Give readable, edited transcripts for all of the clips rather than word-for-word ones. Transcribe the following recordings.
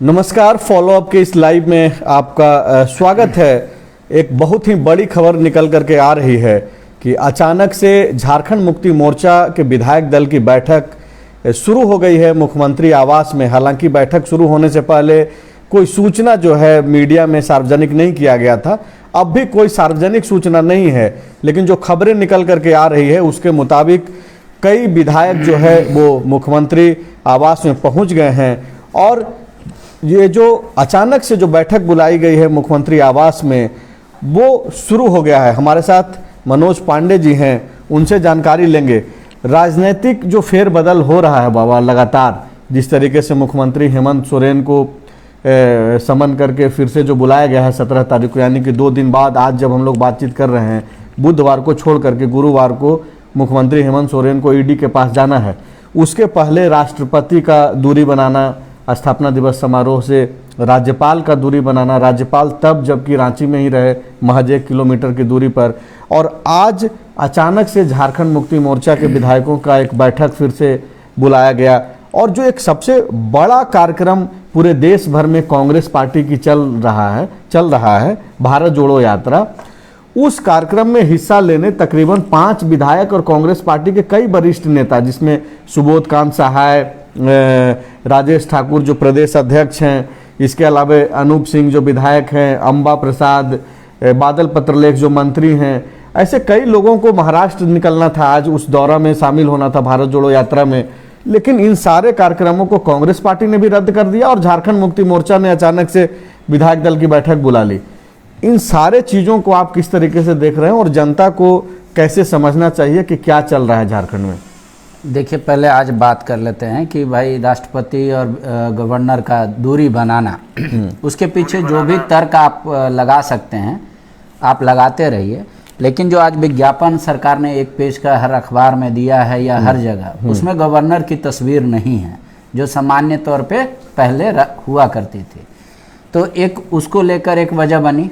नमस्कार, फॉलोअप के इस लाइव में आपका स्वागत है। एक बहुत ही बड़ी खबर निकल करके आ रही है कि अचानक से झारखंड मुक्ति मोर्चा के विधायक दल की बैठक शुरू हो गई है मुख्यमंत्री आवास में। हालांकि बैठक शुरू होने से पहले कोई सूचना जो है मीडिया में सार्वजनिक नहीं किया गया था। अब भी कोई सार्वजनिक सूचना नहीं है, लेकिन जो खबरें निकल करके आ रही है उसके मुताबिक कई विधायक जो है वो मुख्यमंत्री आवास में पहुंच गए हैं। और ये जो अचानक से जो बैठक बुलाई गई है मुख्यमंत्री आवास में वो शुरू हो गया है। हमारे साथ मनोज पांडे जी हैं, उनसे जानकारी लेंगे। राजनीतिक जो फेरबदल हो रहा है बाबा लगातार, जिस तरीके से मुख्यमंत्री हेमंत सोरेन को समन करके फिर से जो बुलाया गया है 17 तारीख को, यानी कि 2 दिन बाद आज जब हम लोग बातचीत कर रहे हैं, बुधवार को छोड़ करके गुरुवार को मुख्यमंत्री हेमंत सोरेन को ईडी के पास जाना है। उसके पहले राष्ट्रपति का दूरी बनाना, स्थापना दिवस समारोह से राज्यपाल का दूरी बनाना, राज्यपाल तब जबकि रांची में ही रहे महज 1 किलोमीटर की दूरी पर। और आज अचानक से झारखंड मुक्ति मोर्चा के विधायकों का एक बैठक फिर से बुलाया गया। और जो एक सबसे बड़ा कार्यक्रम पूरे देश भर में कांग्रेस पार्टी की चल रहा है भारत जोड़ो यात्रा, उस कार्यक्रम में हिस्सा लेने तकरीबन 5 विधायक और कांग्रेस पार्टी के कई वरिष्ठ नेता, जिसमें सुबोध कांत सहाय, राजेश ठाकुर जो प्रदेश अध्यक्ष हैं, इसके अलावा अनूप सिंह जो विधायक हैं, अंबा प्रसाद, बादल पत्रलेख जो मंत्री हैं, ऐसे कई लोगों को महाराष्ट्र निकलना था, आज उस दौरा में शामिल होना था भारत जोड़ो यात्रा में। लेकिन इन सारे कार्यक्रमों को कांग्रेस पार्टी ने भी रद्द कर दिया और झारखंड मुक्ति मोर्चा ने अचानक से विधायक दल की बैठक बुला ली। इन सारे चीज़ों को आप किस तरीके से देख रहे हैं और जनता को कैसे समझना चाहिए कि क्या चल रहा है झारखंड में? देखिए, पहले आज बात कर लेते हैं कि भाई राष्ट्रपति और गवर्नर का दूरी बनाना, उसके पीछे जो भी तर्क आप लगा सकते हैं आप लगाते रहिए। लेकिन जो आज विज्ञापन सरकार ने 1 पेज का हर अखबार में दिया है या हर जगह, उसमें गवर्नर की तस्वीर नहीं है जो सामान्य तौर पे पहले हुआ करती थी। तो एक उसको लेकर एक वजह बनी।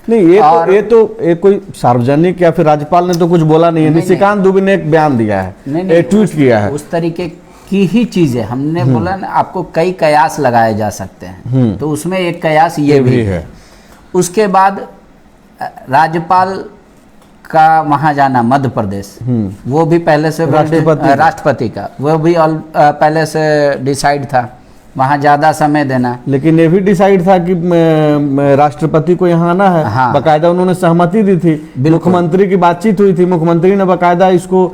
नहीं, ये तो कोई सार्वजनिक या फिर राज्यपाल ने तो कुछ बोला नहीं है। निशिकांत दुबे ने एक बयान दिया है, एक ट्वीट किया है। उस तरीके की ही चीजें हमने बोला ना, आपको कई कयास लगाए जा सकते हैं, तो उसमें एक कयास ये भी है। उसके बाद राज्यपाल का वहां जाना मध्य प्रदेश, वो भी पहले से राष्ट्रपति का वो भी पहले से डिसाइड था, वहाँ ज़्यादा समय देना। लेकिन ये भी डिसाइड था कि राष्ट्रपति को यहाँ आना है। हाँ। बाकायदा उन्होंने सहमति दी थी, मुख्यमंत्री की बातचीत हुई थी, मुख्यमंत्री ने बाकायदा इसको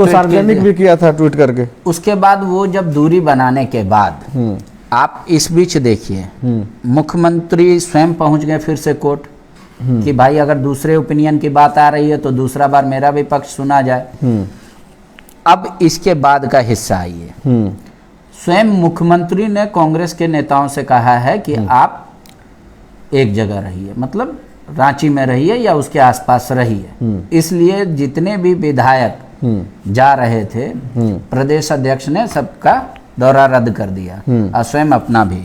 सार्वजनिक भी किया था ट्वीट करके। उसके बाद वो जब दूरी बनाने के बाद आप इस बीच देखिए, मुख्यमंत्री स्वयं पहुंच गए फिर से कोर्ट कि भाई अगर दूसरे ओपिनियन की बात आ रही है तो दूसरा बार मेरा भी पक्ष सुना जाए। अब इसके बाद का हिस्सा आइए। स्वयं मुख्यमंत्री ने कांग्रेस के नेताओं से कहा है कि आप एक जगह रहिए, मतलब रांची में रहिए या उसके आसपास रहिए। इसलिए जितने भी विधायक जा रहे थे, प्रदेश अध्यक्ष ने सबका दौरा रद्द कर दिया और स्वयं अपना भी।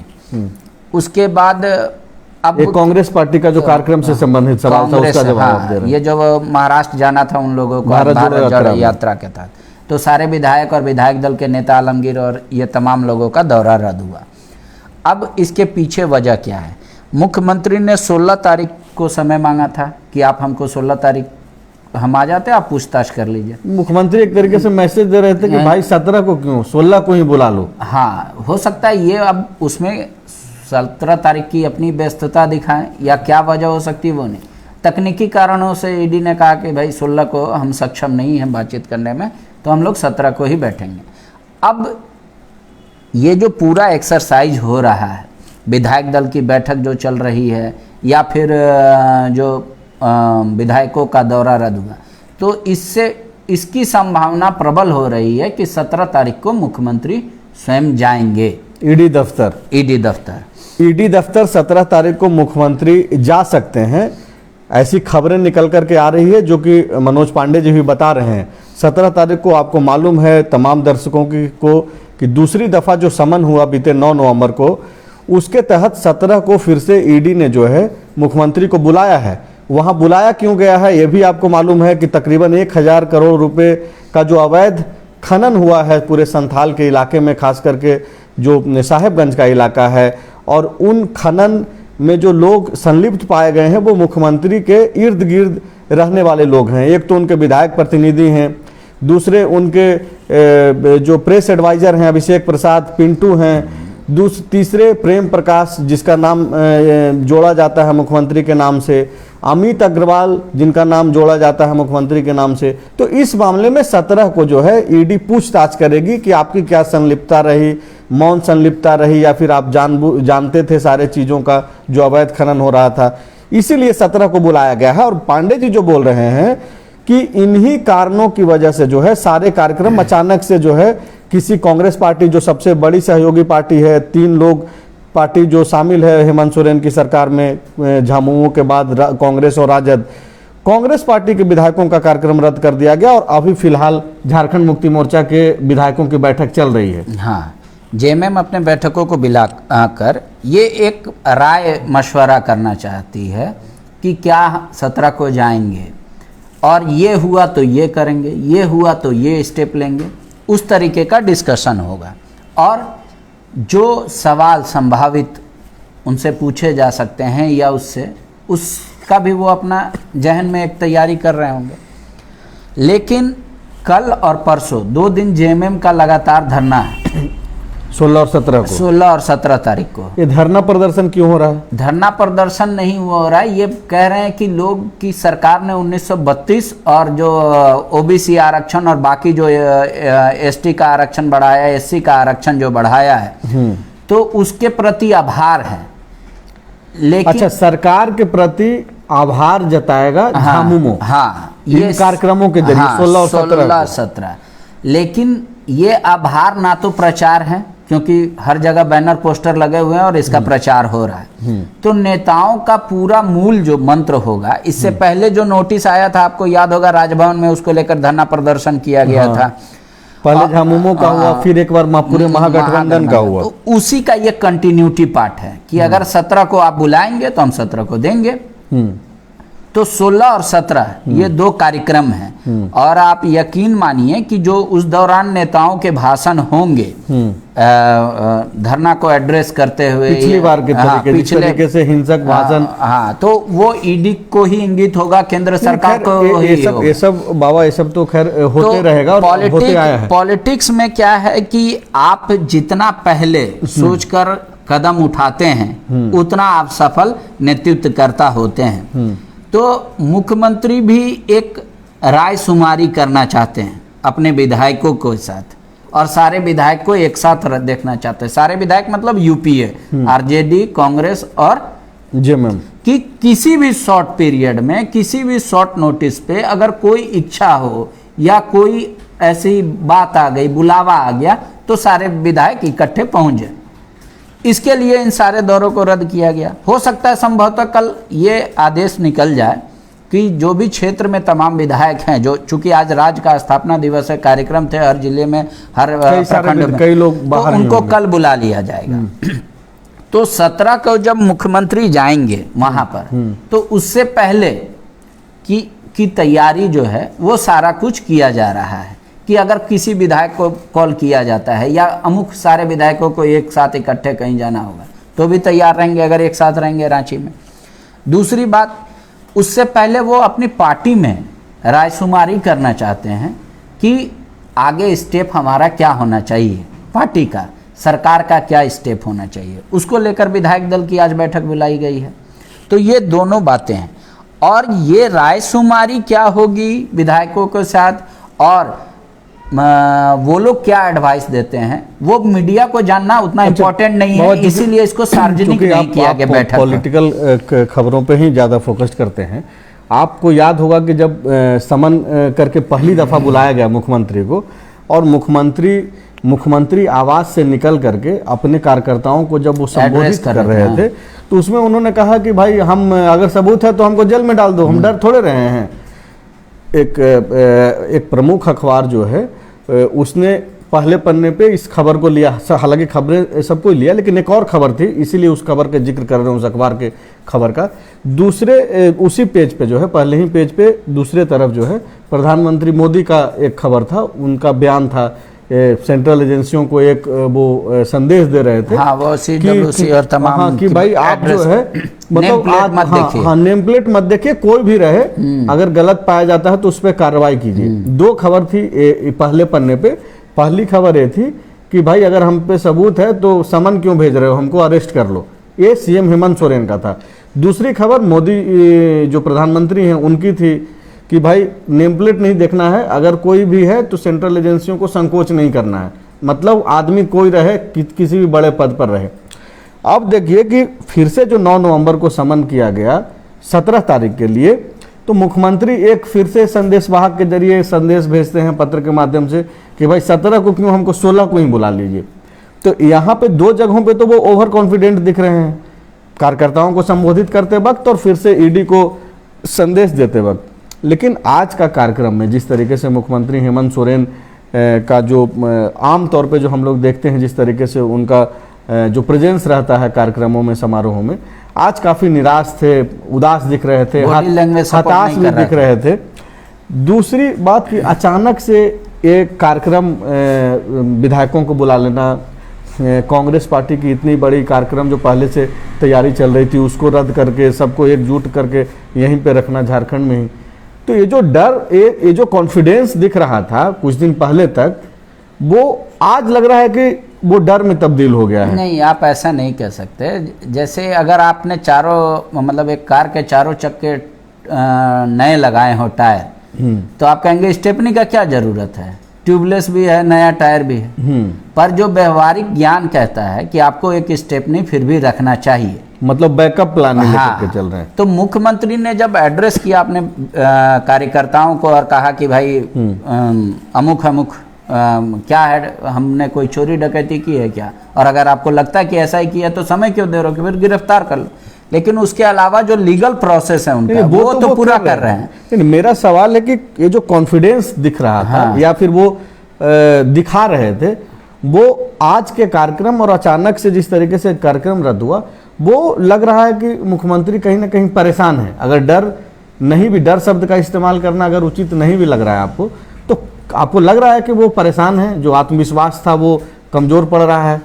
उसके बाद अब कांग्रेस पार्टी का जो कार्यक्रम से संबंधित सवाल था उसका जवाब दे रहे हैं। ये जो महाराष्ट्र जाना था उन लोगों को भारत जोड़ो यात्रा के तहत, तो सारे विधायक और विधायक दल के नेता आलमगीर और ये तमाम लोगों का दौरा रद्द हुआ। अब इसके पीछे वजह क्या है? मुख्यमंत्री ने 16 तारीख को समय मांगा था कि आप हमको 16 तारीख हम आ जाते, आप पूछताछ कर लीजिए। मुख्यमंत्री एक तरीके से मैसेज दे रहे थे कि भाई 17 को क्यों, 16 को ही बुला लो। हाँ, हो सकता है ये अब उसमें 17 तारीख की अपनी व्यस्तता दिखाएं या क्या वजह हो सकती है वो नहीं। तकनीकी कारणों से ईडी ने कहा कि भाई 16 को हम सक्षम नहीं हैं बातचीत करने में, तो हम लोग 17 को ही बैठेंगे। अब ये जो पूरा एक्सरसाइज हो रहा है, विधायक दल की बैठक जो चल रही है या फिर जो विधायकों का दौरा रद्द हुआ, तो इससे इसकी संभावना प्रबल हो रही है कि 17 तारीख को मुख्यमंत्री स्वयं जाएंगे ईडी दफ्तर। ईडी दफ्तर 17 तारीख को मुख्यमंत्री जा सकते हैं, ऐसी खबरें निकल करके आ रही है, जो कि मनोज पांडे जी भी बता रहे हैं। 17 तारीख को आपको मालूम है तमाम दर्शकों को कि दूसरी दफ़ा जो समन हुआ बीते 9 नवंबर को, उसके तहत 17 को फिर से ईडी ने जो है मुख्यमंत्री को बुलाया है। वहाँ बुलाया क्यों गया है ये भी आपको मालूम है कि तकरीबन 1000 करोड़ रुपए का जो अवैध खनन हुआ है पूरे संथाल के इलाके में, खास करके जो साहेबगंज का इलाका है, और उन खनन में जो लोग संलिप्त पाए गए हैं वो मुख्यमंत्री के इर्द गिर्द रहने वाले लोग हैं। एक तो उनके विधायक प्रतिनिधि हैं, दूसरे उनके जो प्रेस एडवाइजर हैं अभिषेक प्रसाद पिंटू हैं, तीसरे प्रेम प्रकाश जिसका नाम जोड़ा जाता है मुख्यमंत्री के नाम से, अमित अग्रवाल जिनका नाम जोड़ा जाता है मुख्यमंत्री के नाम से। तो इस मामले में 17 को जो है ईडी पूछताछ करेगी कि आपकी क्या संलिप्तता रही, मौन संलिप्तता रही, या फिर आप जानते थे सारे चीज़ों का जो अवैध खनन हो रहा था। इसीलिए 17 को बुलाया गया है। और पांडे जी जो बोल रहे हैं कि इन्हीं कारणों की वजह से जो है सारे कार्यक्रम अचानक से जो है किसी कांग्रेस पार्टी जो सबसे बड़ी सहयोगी पार्टी है, 3 लोग पार्टी जो शामिल है हेमंत सोरेन की सरकार में, झामुमो के बाद कांग्रेस और राजद, कांग्रेस पार्टी के विधायकों का कार्यक्रम रद्द कर दिया गया और अभी फिलहाल झारखंड मुक्ति मोर्चा के विधायकों की बैठक चल रही है। हाँ, जेएमएम अपने बैठकों को बुला कर ये एक राय मशवरा करना चाहती है कि क्या 17 को जाएंगे और ये हुआ तो ये करेंगे, ये हुआ तो ये स्टेप लेंगे, उस तरीके का डिस्कशन होगा। और जो सवाल संभावित उनसे पूछे जा सकते हैं या उसका भी वो अपना जहन में एक तैयारी कर रहे होंगे। लेकिन कल और परसों 2 दिन जेएमएम का लगातार धरना है, 16 और 17 को, 16 और 17 तारीख को। ये धरना प्रदर्शन क्यों हो रहा है? धरना प्रदर्शन नहीं हो रहा है, ये कह रहे हैं कि लोग की सरकार ने 1932 और जो ओबीसी आरक्षण और बाकी जो एसटी का आरक्षण बढ़ाया, एससी का आरक्षण जो बढ़ाया है, तो उसके प्रति आभार है। लेकिन अच्छा, सरकार के प्रति आभार जताएगा झामुमो। हाँ, ये कार्यक्रमों के जरिए 16 और 17। लेकिन ये आभार ना तो प्रचार है, क्योंकि हर जगह बैनर पोस्टर लगे हुए हैं और इसका प्रचार हो रहा है। तो नेताओं का पूरा मूल जो मंत्र होगा, इससे पहले जो नोटिस आया था आपको याद होगा, राजभवन में उसको लेकर धरना प्रदर्शन किया गया था। पहले झामुमो का हुआ, फिर एक बार पूरे महागठबंधन का हुआ। तो उसी का ये कंटिन्यूटी पार्ट है कि अगर 17 को आप बुलाएंगे तो हम 17 को देंगे। तो 16 और 17 ये 2 कार्यक्रम हैं। और आप यकीन मानिए कि जो उस दौरान नेताओं के भाषण होंगे धरना को एड्रेस करते हुए, पिछली बार के तरीके से हिंसक भाषण, हाँ, तो वो ईडी को ही इंगित होगा, केंद्र सरकार को ये सब बाबा, ये सब तो खैर होते रहेगा और होते आया है। पॉलिटिक्स में क्या है कि आप जितना पहले सोचकर कदम उठाते हैं उतना आप सफल नेतृत्वकर्ता होते हैं। तो मुख्यमंत्री भी एक राय शुमारी करना चाहते हैं अपने विधायकों के साथ, और सारे विधायक को एक साथ देखना चाहते हैं। सारे विधायक मतलब यूपीए, आरजेडी, कांग्रेस और जेएमएम, कि किसी भी शॉर्ट पीरियड में, किसी भी शॉर्ट नोटिस पे अगर कोई इच्छा हो या कोई ऐसी बात आ गई, बुलावा आ गया, तो सारे विधायक इकट्ठे पहुंच जाए। इसके लिए इन सारे दौरों को रद्द किया गया। हो सकता है संभवतः कल ये आदेश निकल जाए कि जो भी क्षेत्र में तमाम विधायक हैं, जो चूंकि आज राज्य का स्थापना दिवस है, कार्यक्रम थे हर जिले में, हर प्रखंड में, कई लोग बाहर, तो उनको कल बुला लिया जाएगा। तो 17 को जब मुख्यमंत्री जाएंगे वहां पर, तो उससे पहले की तैयारी जो है वो सारा कुछ किया जा रहा है कि अगर किसी विधायक को कॉल किया जाता है या अमुक सारे विधायकों को एक साथ इकट्ठे कहीं जाना होगा तो भी तैयार रहेंगे, अगर एक साथ रहेंगे रांची में। दूसरी बात, उससे पहले वो अपनी पार्टी में रायशुमारी करना चाहते हैं कि आगे स्टेप हमारा क्या होना चाहिए, पार्टी का, सरकार का क्या स्टेप होना चाहिए, उसको लेकर विधायक दल की आज बैठक बुलाई गई है। तो ये दोनों बातें हैं। और ये रायशुमारी क्या होगी विधायकों के साथ और वो लोग क्या एडवाइस देते हैं, वो मीडिया को जानना उतना इम्पोर्टेंट नहीं है, इसीलिए इसको सार्वजनिक नहीं किया गया बैठक। पॉलिटिकल खबरों पे ही ज़्यादा फोकस करते हैं। आपको याद होगा कि जब समन करके पहली दफ़ा बुलाया गया मुख्यमंत्री को, और मुख्यमंत्री आवास से निकल करके अपने कार्यकर्ताओं को जब वो संबोधित कर रहे थे, तो उसमें उन्होंने कहा कि भाई हम अगर सबूत है तो हमको जेल में डाल दो, हम डर थोड़े रहे हैं। एक प्रमुख अखबार जो है उसने पहले पन्ने पे इस खबर को लिया, हालांकि खबरें सबको लिया, लेकिन एक और खबर थी, इसीलिए उस खबर का जिक्र कर रहे हैं, उस अखबार के खबर का। दूसरे उसी पेज पे जो है, पहले ही पेज पे दूसरे तरफ जो है प्रधानमंत्री मोदी का एक खबर था, उनका बयान था सेंट्रल एजेंसियों को एक वो संदेश दे रहे थे। हाँ, वो CWC और तमाम हाँ, कि भाई आप जो है मतलब आप हाँ नेम प्लेट मत देखिए, कोई भी रहे अगर गलत पाया जाता है तो उस पर कार्रवाई कीजिए। दो खबर थी पहले पन्ने पे। पहली खबर ये थी कि भाई अगर हम पे सबूत है तो समन क्यों भेज रहे हो, हमको अरेस्ट कर लो, ये सीएम हेमंत सोरेन का था। दूसरी खबर मोदी जो प्रधानमंत्री हैं उनकी थी कि भाई नेम प्लेट नहीं देखना है, अगर कोई भी है तो सेंट्रल एजेंसियों को संकोच नहीं करना है, मतलब आदमी कोई रहे किसी भी बड़े पद पर रहे। अब देखिए कि फिर से जो 9 नवंबर को समन किया गया 17 तारीख के लिए, तो मुख्यमंत्री एक फिर से संदेश वाहक के जरिए संदेश भेजते हैं पत्र के माध्यम से कि भाई 17 को क्यों, हमको 16 को ही बुला लीजिए। तो यहाँ पे 2 जगहों पे तो वो ओवर कॉन्फिडेंट दिख रहे हैं, कार्यकर्ताओं को संबोधित करते वक्त और फिर से ईडी को संदेश देते वक्त। लेकिन आज का कार्यक्रम में जिस तरीके से मुख्यमंत्री हेमंत सोरेन का जो आम तौर पे जो हम लोग देखते हैं जिस तरीके से उनका जो प्रेजेंस रहता है कार्यक्रमों में, समारोहों में, आज काफ़ी निराश थे, उदास दिख रहे थे, हताश भी दिख रहे थे। दूसरी बात कि अचानक से एक कार्यक्रम विधायकों को बुला लेना, कांग्रेस पार्टी की इतनी बड़ी कार्यक्रम जो पहले से तैयारी चल रही थी उसको रद्द करके सबको एकजुट करके यहीं पे रखना झारखंड में ही, तो ये जो डर, ये जो कॉन्फिडेंस दिख रहा था कुछ दिन पहले तक, वो आज लग रहा है कि वो डर में तब्दील हो गया है। नहीं, आप ऐसा नहीं कह सकते। जैसे अगर आपने चारों मतलब एक कार के चारों चक्के नए लगाए हो टायर, तो आप कहेंगे स्टेपनी का क्या जरूरत है, ट्यूबलेस भी है, नया टायर भी है। पर जो व्यवहारिक ज्ञान कहता है कि आपको एक स्टेपनी फिर भी रखना चाहिए, मतलब बैकअप प्लान लेकर के चल रहे हैं। तो मुख्यमंत्री ने जब एड्रेस किया अपने कार्यकर्ताओं को और कहा कि भाई अमुक अमुक क्या है, हमने कोई चोरी डकैती की है क्या, और अगर आपको लगता है कि ऐसा ही किया तो समय क्यों दे रहे हो कि फिर गिरफ्तार कर लो। लेकिन उसके अलावा जो लीगल प्रोसेस है उनका वो तो पूरा कर रहे हैं। मेरा सवाल है कि ये जो कॉन्फिडेंस दिख रहा था या फिर वो दिखा रहे थे, वो आज के कार्यक्रम और अचानक से जिस तरीके से कार्यक्रम रद्द हुआ, वो लग रहा है कि मुख्यमंत्री कहीं ना कहीं परेशान है। अगर डर नहीं भी, डर शब्द का इस्तेमाल करना अगर उचित नहीं भी लग रहा है आपको, तो आपको लग रहा है कि वो परेशान है, जो आत्मविश्वास था वो कमजोर पड़ रहा है।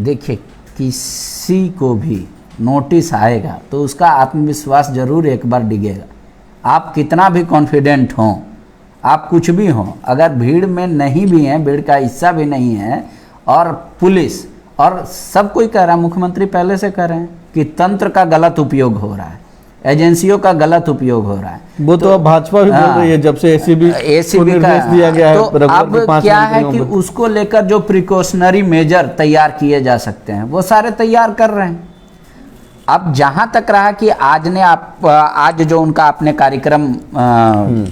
देखिए, किसी को भी नोटिस आएगा तो उसका आत्मविश्वास जरूर एक बार डिगेगा। आप कितना भी कॉन्फिडेंट हों, आप कुछ भी हों, अगर भीड़ में नहीं भी हैं, भीड़ का हिस्सा भी नहीं है, और पुलिस और सब कोई कह रहा है, मुख्यमंत्री पहले से कह रहे हैं कि तंत्र का गलत उपयोग हो रहा है, एजेंसियों का गलत उपयोग हो रहा है। वो तो अब भाजपा भी बोल रही है जब से एसीबी को निर्देश दिया गया है। तो अब क्या है कि उसको लेकर जो प्रिकॉशनरी मेजर तैयार किए जा सकते हैं वो सारे तैयार कर रहे हैं। अब जहां तक रहा कि आज जो उनका आपने कार्यक्रम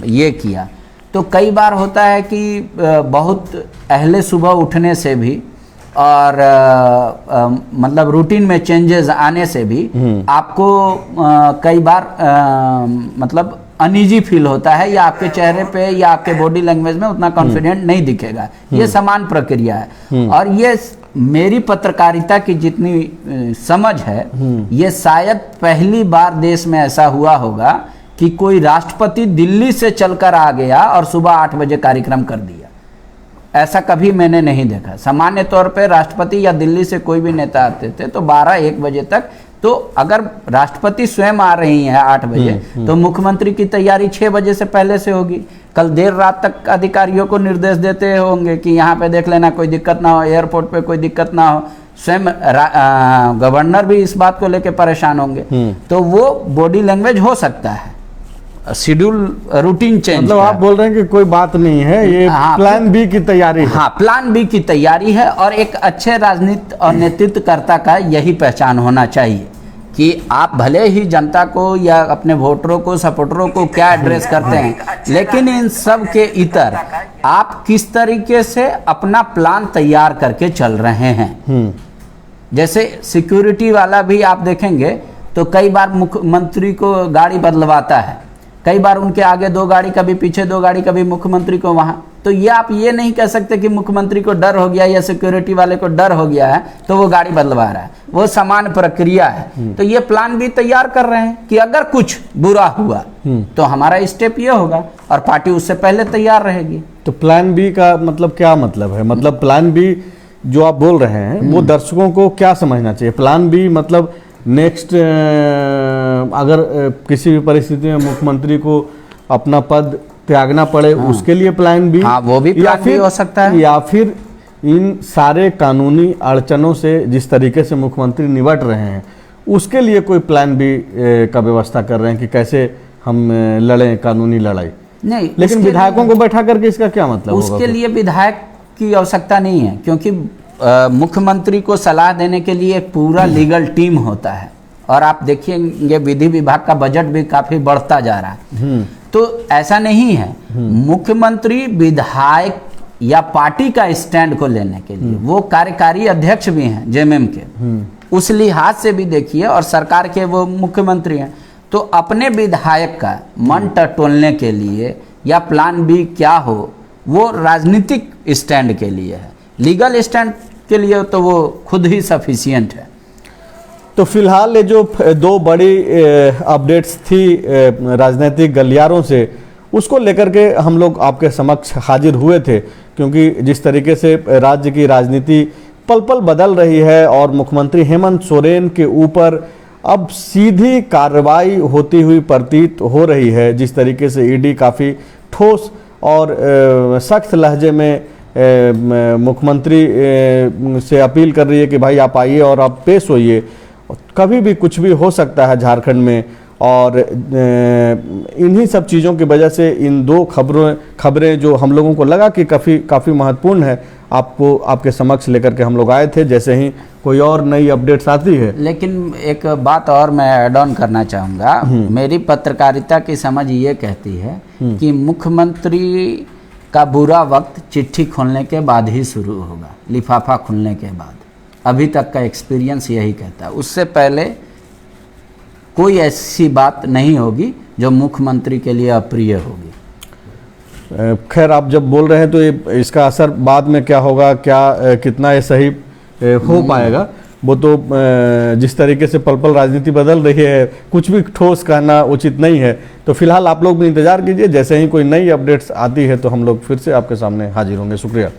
ये किया, तो कई बार होता है कि बहुत पहले सुबह उठने से भी और मतलब रूटीन में चेंजेस आने से भी आपको कई बार मतलब अनईजी फील होता है, या आपके चेहरे पे या आपके बॉडी लैंग्वेज में उतना कॉन्फिडेंट नहीं दिखेगा। ये समान प्रक्रिया है, और ये मेरी पत्रकारिता की जितनी समझ है, ये शायद पहली बार देश में ऐसा हुआ होगा कि कोई राष्ट्रपति दिल्ली से चलकर आ गया और सुबह 8 बजे कार्यक्रम कर दिया। ऐसा कभी मैंने नहीं देखा। सामान्य तौर पे राष्ट्रपति या दिल्ली से कोई भी नेता आते थे तो 12-1 बजे तक, तो अगर राष्ट्रपति स्वयं आ रही हैं 8 बजे, तो मुख्यमंत्री की तैयारी 6 बजे से पहले से होगी। कल देर रात तक अधिकारियों को निर्देश देते होंगे कि यहाँ पे देख लेना, कोई दिक्कत ना हो, एयरपोर्ट पे कोई दिक्कत ना हो। स्वयं गवर्नर भी इस बात को लेकर परेशान होंगे। तो वो बॉडी लैंग्वेज हो सकता है, शेड्यूल रूटीन चेंज, मतलब आप बोल रहे हैं कि कोई बात नहीं है, ये प्लान बी की तैयारी है। हाँ, प्लान बी की तैयारी है, और एक अच्छे राजनीति और नेतृत्वकर्ता का यही पहचान होना चाहिए कि आप भले ही जनता को या अपने वोटरों को, सपोर्टरों को क्या एड्रेस करते हैं, लेकिन इन सब के इतर आप किस तरीके से अपना प्लान तैयार करके चल रहे हैं। जैसे सिक्योरिटी वाला भी आप देखेंगे तो कई बार मुख्यमंत्री को गाड़ी बदलवाता है, कई बार उनके आगे 2 गाड़ी, कभी पीछे 2 गाड़ी, कभी मुख्यमंत्री को वहां। तो ये आप ये नहीं कह सकते कि मुख्यमंत्री को डर हो गया या सिक्योरिटी वाले को डर हो गया है तो वो गाड़ी बदलवा रहा है, वो समान प्रक्रिया है। तो ये प्लान भी तैयार कर रहे हैं कि अगर कुछ बुरा हुआ तो हमारा स्टेप ये होगा, और पार्टी उससे पहले तैयार रहेगी। तो प्लान बी का मतलब क्या मतलब है? मतलब प्लान बी जो आप बोल रहे हैं वो दर्शकों को क्या समझना चाहिए? प्लान बी मतलब नेक्स्ट अगर किसी भी परिस्थिति में मुख्यमंत्री को अपना पद त्यागना पड़े उसके लिए प्लान बी, हाँ, वो भी प्लान बी हो सकता है। या फिर इन सारे कानूनी अड़चनों से जिस तरीके से मुख्यमंत्री निपट रहे हैं उसके लिए कोई प्लान बी का व्यवस्था कर रहे हैं कि कैसे हम लड़ें कानूनी लड़ाई? नहीं, लेकिन विधायकों को बैठा करके इसका क्या मतलब होगा? उसके लिए विधायक की आवश्यकता नहीं है, क्योंकि मुख्यमंत्री को सलाह देने के लिए एक पूरा लीगल टीम होता है। और आप देखिएंगे विधि विभाग का बजट भी काफी बढ़ता जा रहा है। तो ऐसा नहीं है, मुख्यमंत्री विधायक या पार्टी का स्टैंड को लेने के लिए वो कार्यकारी अध्यक्ष भी हैं जेएमएम के, उस लिहाज से भी देखिए, और सरकार के वो मुख्यमंत्री हैं। तो अपने विधायक का मन टटोलने के लिए या प्लान बी क्या हो, वो राजनीतिक स्टैंड के लिए है। लीगल स्टैंड के लिए तो वो खुद ही सफिशिएंट है। तो फिलहाल ये जो 2 बड़ी अपडेट्स थी राजनीतिक गलियारों से, उसको लेकर के हम लोग आपके समक्ष हाजिर हुए थे, क्योंकि जिस तरीके से राज्य की राजनीति पल पल बदल रही है और मुख्यमंत्री हेमंत सोरेन के ऊपर अब सीधी कार्रवाई होती हुई प्रतीत हो रही है। जिस तरीके से ईडी काफ़ी ठोस और सख्त लहजे में मुख्यमंत्री से अपील कर रही है कि भाई आप आइए और आप पेश होइए, कभी भी कुछ भी हो सकता है झारखंड में। और इन्हीं सब चीज़ों की वजह से इन 2 खबरें जो हम लोगों को लगा कि काफ़ी महत्वपूर्ण है, आपको आपके समक्ष लेकर के हम लोग आए थे। जैसे ही कोई और नई अपडेट्स आती है। लेकिन एक बात और मैं ऐड ऑन करना चाहूँगा। मेरी पत्रकारिता की समझ ये कहती है कि मुख्यमंत्री का बुरा वक्त चिट्ठी खोलने के बाद ही शुरू होगा, लिफाफा खुलने के बाद। अभी तक का एक्सपीरियंस यही कहता है, उससे पहले कोई ऐसी बात नहीं होगी जो मुख्यमंत्री के लिए अप्रिय होगी। खैर, आप जब बोल रहे हैं तो इसका असर बाद में क्या होगा, क्या कितना ये सही हो पाएगा, वो तो जिस तरीके से पल पल राजनीति बदल रही है, कुछ भी ठोस कहना उचित नहीं है। तो फिलहाल आप लोग भी इंतजार कीजिए, जैसे ही कोई नई अपडेट्स आती है तो हम लोग फिर से आपके सामने हाजिर होंगे। शुक्रिया।